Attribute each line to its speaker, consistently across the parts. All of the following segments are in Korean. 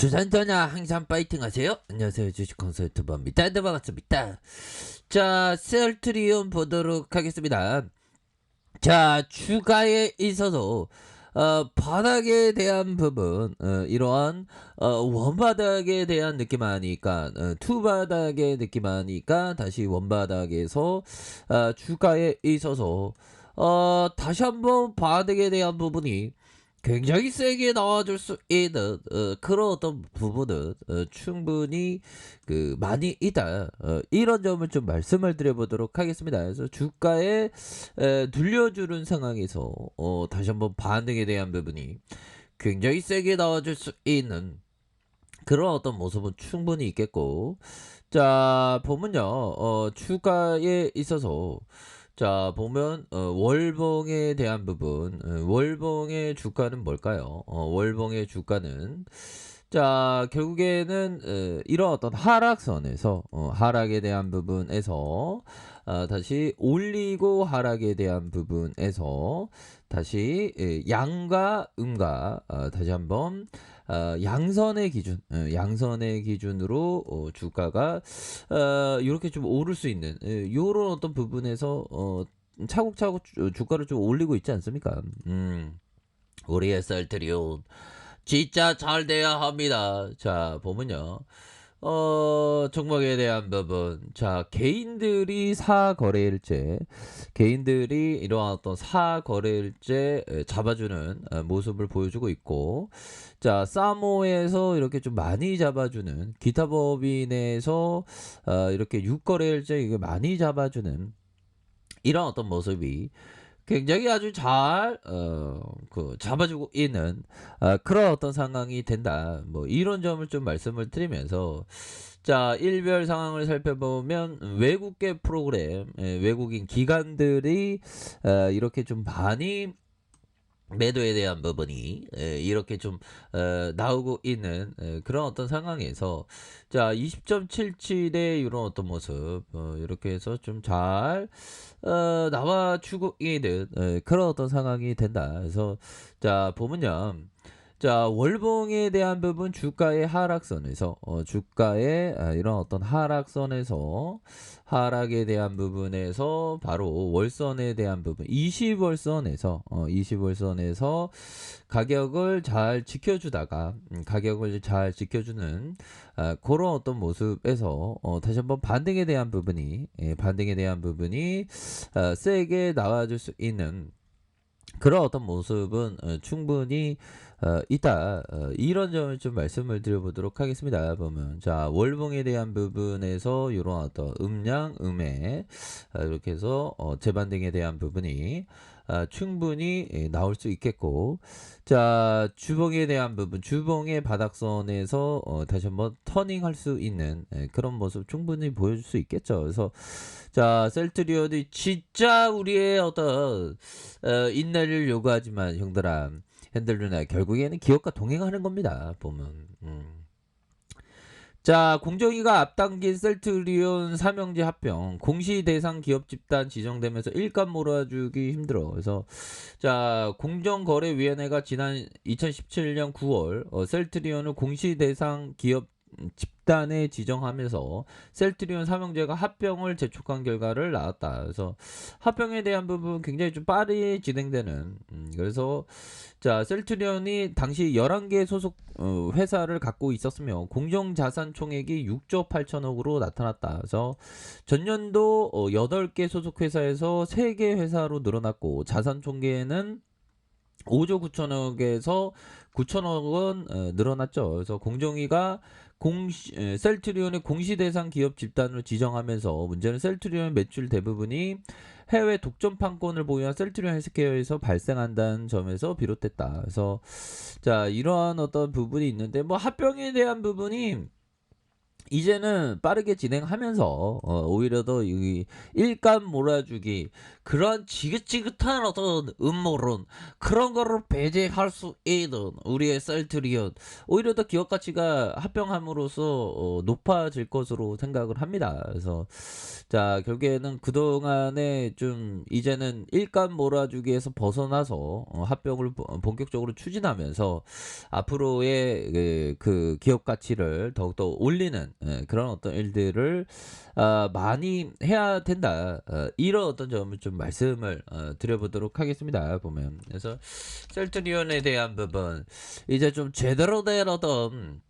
Speaker 1: 조선전야 항상 파이팅 하세요. 안녕하세요. 주식 컨설트입니다. 네, 반갑습니다. 자, 셀트리온 보도록 하겠습니다. 자, 주가에 있어서 바닥에 대한 부분, 이러한 원바닥에 대한 느낌 아니까, 투바닥의 느낌 아니까 다시 원바닥에서 주가에 있어서 다시 한번 바닥에 대한 부분이 굉장히 세게 나와줄 수 있는 그런 어떤 부분은 충분히 많이 있다. 이런 점을 좀 말씀을 드려보도록 하겠습니다. 그래서 주가에 눌려주는 상황에서 다시 한번 반등에 대한 부분이 굉장히 세게 나와줄 수 있는 그런 어떤 모습은 충분히 있겠고, 자 보면요, 주가에 있어서 자 보면 월봉에 대한 부분, 월봉의 주가는 뭘까요? 월봉의 주가는 자 결국에는 이런 어떤 하락선에서 하락에 대한 부분에서 다시 올리고 하락에 대한 부분에서 다시 양과 음과 다시 한번 양선의 기준, 양선의 기준으로 주가가 이렇게 좀 오를 수 있는 요런 어떤 부분에서 차곡차곡 주가를 좀 올리고 있지 않습니까? 우리의 셀트리온 진짜 잘 돼야 합니다. 자 보면요, 종목에 대한 부분, 자 개인들이 사거래일제, 개인들이 이러한 어떤 사거래일제 잡아주는 모습을 보여주고 있고, 자 사모에서 이렇게 좀 많이 잡아주는, 기타 법인에서 이렇게 6거래일제 이게 많이 잡아주는 이런 어떤 모습이 굉장히 아주 잘 잡아주고 있는 그런 어떤 상황이 된다. 뭐 이런 점을 좀 말씀을 드리면서, 자 일별 상황을 살펴보면 외국계 프로그램, 외국인 기관들이 이렇게 좀 많이 매도에 대한 부분이 이렇게 좀 나오고 있는 그런 어떤 상황에서, 자 20.77의 이런 어떤 모습, 이렇게 해서 좀 잘 나와주고 있는 그런 어떤 상황이 된다. 그래서 자 보면요, 자 월봉에 대한 부분, 주가의 하락선에서 주가의 이런 어떤 하락선에서 하락에 대한 부분에서 바로 월선에 대한 부분, 20월선에서 20월선에서 가격을 잘 지켜주다가 가격을 잘 지켜주는 그런 어떤 모습에서 다시 한번 반등에 대한 부분이, 반등에 대한 부분이 세게 나와줄 수 있는 그런 어떤 모습은 충분히 있다. 이런 점을 좀 말씀을 드려보도록 하겠습니다. 보면 자 월봉에 대한 부분에서 이런 어떤 음양 음해 이렇게 해서 재반등에 대한 부분이 충분히 나올 수 있겠고, 자 주봉에 대한 부분, 주봉의 바닥선에서 다시 한번 터닝할 수 있는 그런 모습 충분히 보여줄 수 있겠죠. 그래서 자 셀트리온이 진짜 우리의 어떤 인내를 요구하지만 형들아, 핸들루나 결국에는 기업과 동행하는 겁니다. 보면 자 공정위가 앞당긴 셀트리온 삼형제 합병, 공시 대상 기업 집단 지정되면서 일감 몰아주기 힘들어. 그래서 자 공정거래위원회가 지난 2017년 9월 셀트리온을 공시 대상 기업 집단에 지정하면서 셀트리온 삼형제가 합병을 재촉한 결과를 나왔다. 그래서 합병에 대한 부분 굉장히 좀 빠르게 진행되는, 그래서 자 셀트리온이 당시 11개 소속 회사를 갖고 있었으며 공정자산 총액이 6조 8천억으로 나타났다. 그래서 전년도 8개 소속 회사에서 3개 회사로 늘어났고, 자산 총계는 5조 9천억에서 9천억 원 늘어났죠. 그래서 공정위가 셀트리온의 공시 대상 기업 집단으로 지정하면서, 문제는 셀트리온 매출 대부분이 해외 독점 판권을 보유한 셀트리온 헬스케어에서 발생한다는 점에서 비롯됐다. 그래서 자 이러한 어떤 부분이 있는데, 뭐 합병에 대한 부분이 이제는 빠르게 진행하면서 오히려 더 이 일감 몰아주기, 그런 지긋지긋한 어떤 음모론 그런 거를 배제할 수 있는 우리의 셀트리온 오히려 더 기업 가치가 합병함으로써 높아질 것으로 생각을 합니다. 그래서 자 결국에는 그동안에 좀 이제는 일감 몰아주기에서 벗어나서 합병을 본격적으로 추진하면서 앞으로의 그 기업 가치를 더욱더 올리는 그런 어떤 일들을 많이 해야 된다. 이런 어떤 점을 좀 말씀을 드려보도록 하겠습니다. 보면 그래서 셀트리온에 대한 부분 이제 좀 제대로 된 어떤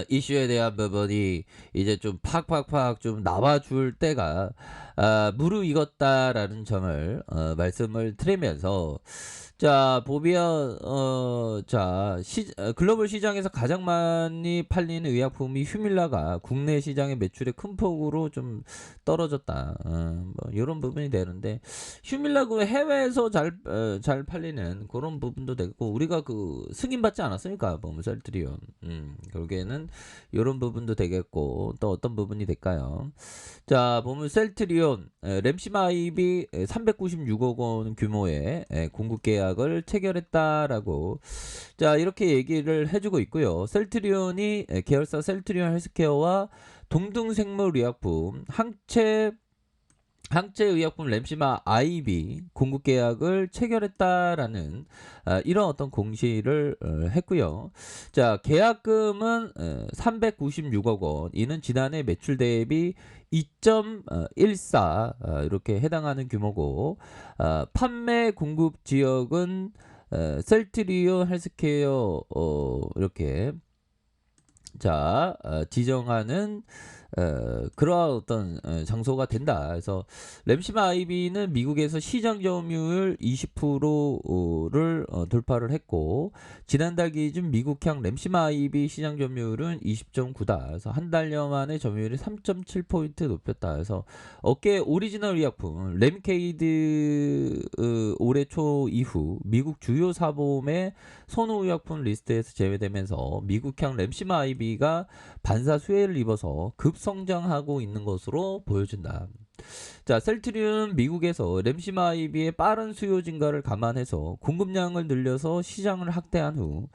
Speaker 1: 이슈에 대한 부분이 이제 좀 팍팍팍 좀 나와줄 때가 무르익었다라는 점을 말씀을 드리면서 자 보면 글로벌 시장에서 가장 많이 팔리는 의약품이 휴밀라가 국내 시장의 매출의 큰 폭으로 좀 떨어졌다. 뭐 이런 부분이 되는데 휴밀라 그 해외에서 잘 팔리는 그런 부분도 되고 우리가 그 승인받지 않았으니까 보면 셀트리온 결국에는 이런 부분도 되겠고 또 어떤 부분이 될까요? 자 보면 셀트리온 램시마입이 396억 원 규모의 공급 계약을 체결했다라고 자 이렇게 얘기를 해주고 있고요. 셀트리온이 계열사 셀트리온 헬스케어와 동등생물의약품 항체의약품 램시마 아이비 공급 계약을 체결했다라는 이런 어떤 공시를 했고요. 자 계약금은 396억 원 이는 지난해 매출 대비 2.14 이렇게 해당하는 규모고 판매 공급 지역은 셀트리온 헬스케어 이렇게 자 지정하는 그러한 어떤 장소가 된다. 그래서 램시마 아이비는 미국에서 시장 점유율 20%를 돌파를 했고 지난달 기준 미국향 램시마 아이비 시장 점유율은 20.9다. 그래서 한 달여 만에 점유율이 3.7포인트 높였다. 그래서 어깨 오리지널 의약품 램케이드 올해 초 이후 미국 주요 사보험의 선호 의약품 리스트에서 제외되면서 미국향 램시마 아이비가 반사 수혜를 입어서 급성장하고 있는 것으로 보여진다. 자, 셀트리온 미국에서 램시마 아이비의 빠른 수요 증가를 감안해서 공급량을 늘려서 시장을 확대한 후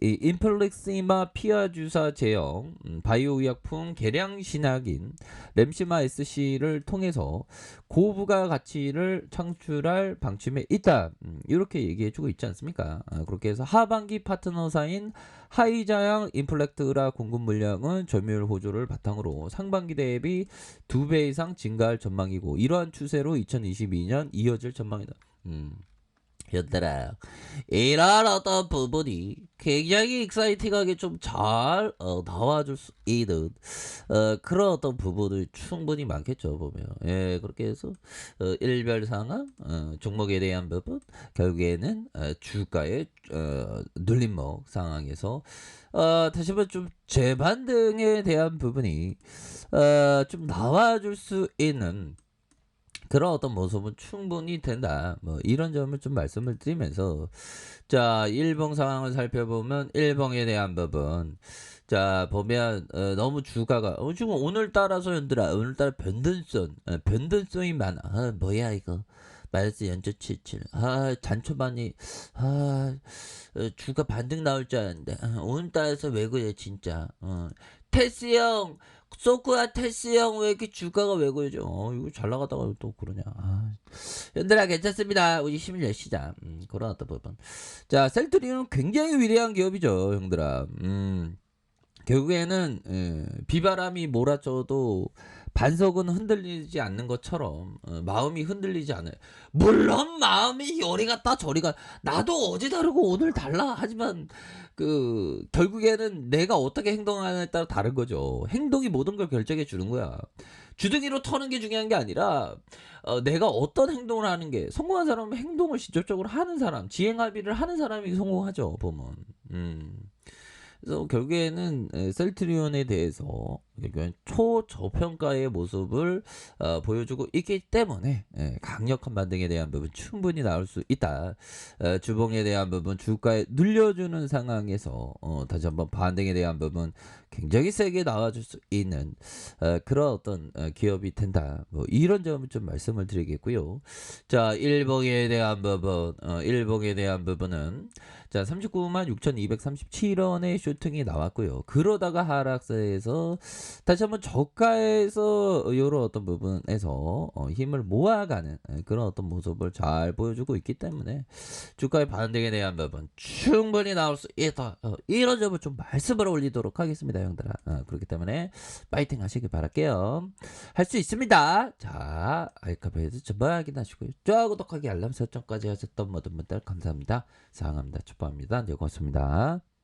Speaker 1: 이 인플렉시마 피하 주사 제형 바이오 의약품 개량 신약인 램시마 SC를 통해서 고부가 가치를 창출할 방침에 있다. 이렇게 얘기해주고 있지 않습니까? 그렇게 해서 하반기 파트너사인 하이자양 인플렉트라 공급 물량은 점유율 호조를 바탕으로 상반기 대비 2배 이상 증가할 전망이고 이러한 추세로 2022년 이어질 전망이다. 얘들아 이런 어떤 부분이 굉장히 익사이팅하게 좀 잘 나와줄 수 있는 그런 어떤 부분을 충분히 많겠죠 보면 그렇게 해서 일별 상황 종목에 대한 부분 결국에는 주가의 눌림목 상황에서 다시 한번 좀 재반등에 대한 부분이 좀 나와줄 수 있는 그런 어떤 모습은 충분히 된다. 뭐 이런 점을 좀 말씀을 드리면서 자 일봉 상황을 살펴보면 일봉에 대한 부분 자 보면 너무 주가가 지금 오늘따라서 연들아 오늘따라 변동성이 많아. 뭐야 이거 마이너스 0.77 잔초반이 주가 반등 나올 줄 알았는데 오늘따라서 왜 그래 진짜 테스 형 소쿠야 테스 형 왜 이렇게 주가가 왜 그러죠? 이거 잘 나가다가 또 그러냐? 얘들아 괜찮습니다. 우리 힘을 내시자. 그런 어떤 부분. 자 셀트리온은 굉장히 위대한 기업이죠, 형들아. 결국에는 비바람이 몰아쳐도 반석은 흔들리지 않는 것처럼 마음이 흔들리지 않아요. 물론 마음이 요리 갔다 저리 가. 나도 어제 다르고 오늘 달라. 하지만 그 결국에는 내가 어떻게 행동하느냐에 따라 다른 거죠. 행동이 모든 걸 결정해 주는 거야. 주둥이로 터는 게 중요한 게 아니라 내가 어떤 행동을 하는 게 성공한 사람은 행동을 직접적으로 하는 사람, 지행합의를 하는 사람이 성공하죠. 보면. 그래서 결국에는 셀트리온에 대해서 초저평가의 모습을 보여주고 있기 때문에 강력한 반등에 대한 부분 충분히 나올 수 있다. 주봉에 대한 부분 주가에 눌려주는 상황에서 다시 한번 반등에 대한 부분 굉장히 세게 나와줄 수 있는 그런 어떤 기업이 된다. 뭐 이런 점을 좀 말씀을 드리겠고요. 자, 일봉에 대한 부분은 자 39만 6,237원의 쇼팅이 나왔고요. 그러다가 하락세에서 다시 한번 저가에서 이런 어떤 부분에서 힘을 모아가는 그런 어떤 모습을 잘 보여주고 있기 때문에 주가의 반등에 대한 부분 충분히 나올 수 있다. 이런 점을 좀 말씀을 올리도록 하겠습니다, 형들아. 그렇기 때문에 파이팅 하시길 바랄게요. 할 수 있습니다. 자, 알카베에서 전부 확인하시고요. 좋아요, 구독하기, 알람 설정까지 하셨던 모든 분들 감사합니다. 사랑합니다. 축복합니다. 네, 고맙습니다.